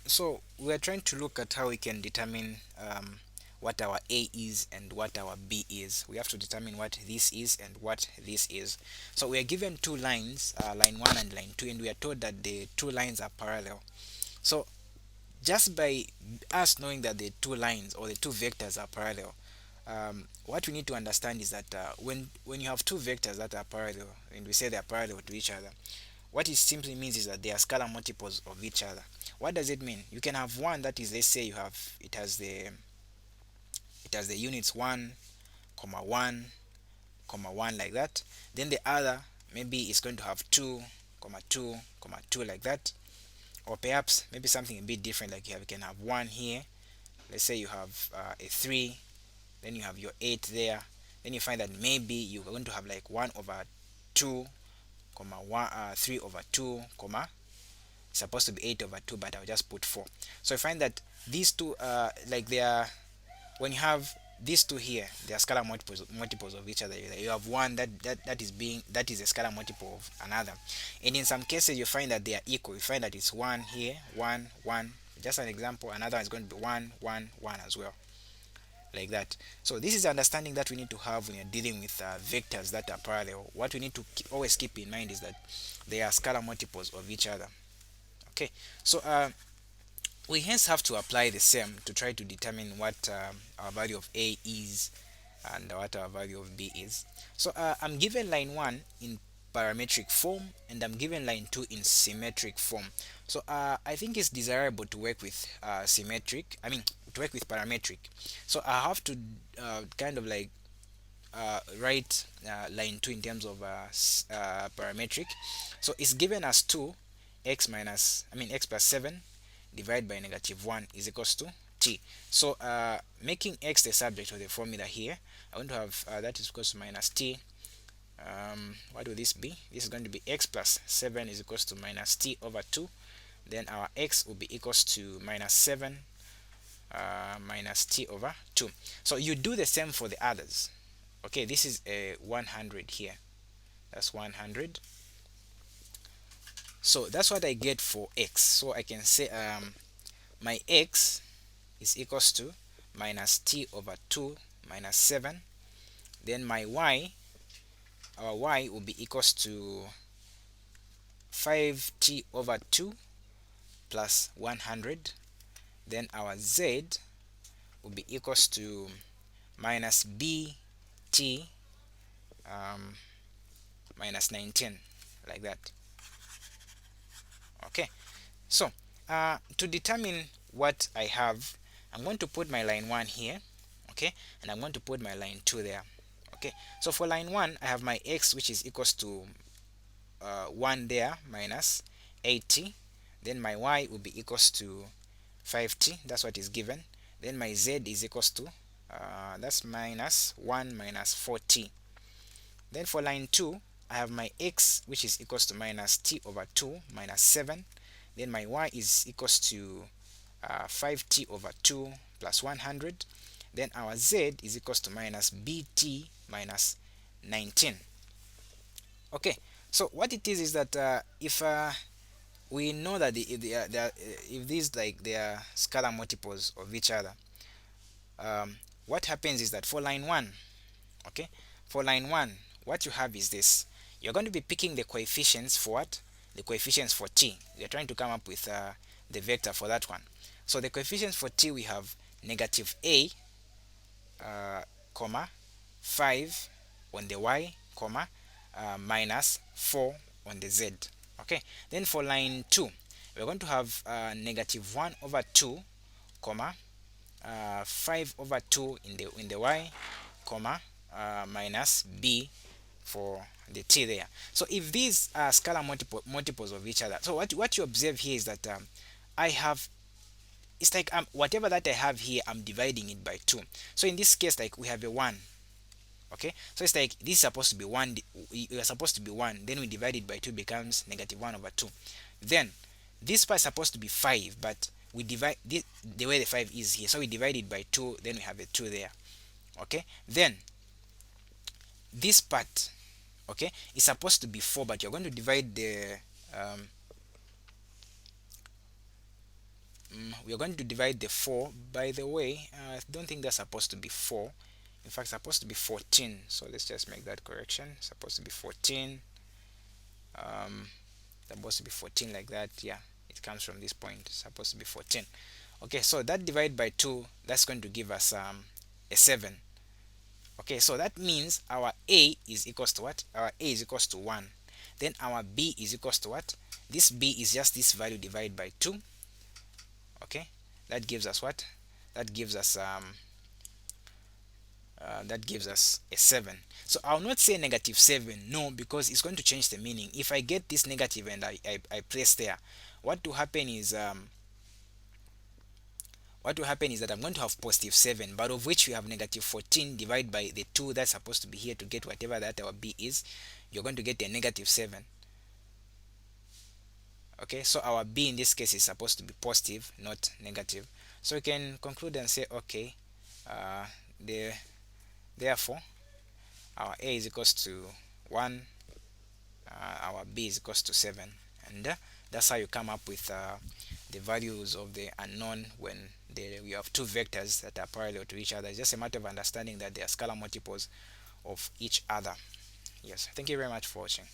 So we're trying to look at how we can determine what our A is and what our B is. We have to determine what this is and what this is. So we are given two lines, line 1 and line 2, and we are told that the two lines are parallel. So just by us knowing that the two lines or the two vectors are parallel, what we need to understand is that when you have two vectors that are parallel, and we say they are parallel to each other, what it simply means is that they are scalar multiples of each other. What does it mean? You can have one that is, let's say you have, it has the units 1 comma 1 comma 1, like that. Then the other, maybe it's going to have 2 comma 2 comma 2, like that. Or perhaps maybe something a bit different, like you can have 1 here. Let's say you have a 3, then you have your 8 there. Then you find that maybe you're going to have like 1 over 2 comma 1, 3 over 2 comma, it's supposed to be 8 over 2, but I'll just put 4. So I find that these two, like they are, when you have these two here, they are scalar multiples of each other. You have one that is a scalar multiple of another, and in some cases you find that they are equal. You find that it's 1 here, 1 1. Just an example, another is going to be 1 1 1 as well, like that. So this is understanding that we need to have when you're dealing with vectors that are parallel. What we need to always keep in mind is that they are scalar multiples of each other. Okay, so we hence have to apply the same to try to determine what our value of A is and what our value of B is. So I'm given line 1 in parametric form, and I'm given line 2 in symmetric form. So I think it's desirable to work with to work with parametric. So I have to kind of like write line 2 in terms of parametric. So it's given as 2 x plus 7 divided by negative 1 is equals to t. So making x the subject of the formula here, I want to have that is equals to minus t. What will this be? This is going to be x plus 7 is equals to minus t over 2. Then our x will be equals to minus 7 minus t over 2. So you do the same for the others. Okay, this is a 100 here. That's 100. So that's what I get for x. So I can say my x is equals to minus t over 2 minus 7. Then my y, our y will be equals to 5t over 2 plus 100. Then our z will be equals to minus bt minus 19, like that. Okay, so to determine what I have, I'm going to put my line 1 here, okay, and I'm going to put my line 2 there. Okay, so for line 1 I have my x, which is equals to 1 there minus 80. Then my y will be equals to 5t, that's what is given. Then my z is equals to that's minus 1 minus 4t. Then for line 2 I have my x, which is equals to minus t over 2 minus 7. Then my y is equals to 5t over 2 plus 100. Then our z is equals to minus bt minus 19. Okay, so what it is that if we know that if these, like, they are scalar multiples of each other, what happens is that for line 1, okay, for line 1 what you have is this. You're going to be picking the coefficients for what? The coefficients for t. We're trying to come up with the vector for that one. So the coefficients for t, we have negative a comma 5 on the y comma minus 4 on the z. Okay, then for line 2 we're going to have negative 1 over 2 comma 5 over 2 in the y comma minus b for the t there. So if these are scalar multiples of each other, so what you observe here is that I have, it's like whatever that I have here, I'm dividing it by 2. So in this case, like, we have a 1. Okay, so it's like this is supposed to be 1, you are supposed to be 1, then we divide it by 2, becomes negative 1 over 2. Then this part is supposed to be 5, but we divide this, the way the 5 is here, so we divide it by 2, then we have a 2 there. Okay, then this part, okay, is supposed to be 4, but you're going to divide the we are going to divide the 4. By the way, I don't think that's supposed to be 4. In fact, it's supposed to be 14. So let's just make that correction. It's supposed to be 14. Supposed to be 14 like that. Yeah, it comes from this point. It's supposed to be 14. Okay, so that divide by 2, that's going to give us a 7. Okay, so that means our a is equals to what? Our a is equals to 1. Then our b is equals to what? This b is just this value divided by 2. Okay, that gives us what? That gives us a 7. So I'll not say negative 7, no, because it's going to change the meaning. If I get this negative and I place there, what will happen is that I'm going to have positive 7, but of which we have negative 14 divided by the 2 that's supposed to be here to get whatever that our b is. You're going to get a negative 7. Okay, so our b in this case is supposed to be positive, not negative. So we can conclude and say, okay, therefore our a is equals to 1, our b is equals to 7, and that's how you come up with the values of the unknown when you have two vectors that are parallel to each other. It's just a matter of understanding that they are scalar multiples of each other. Yes, thank you very much for watching.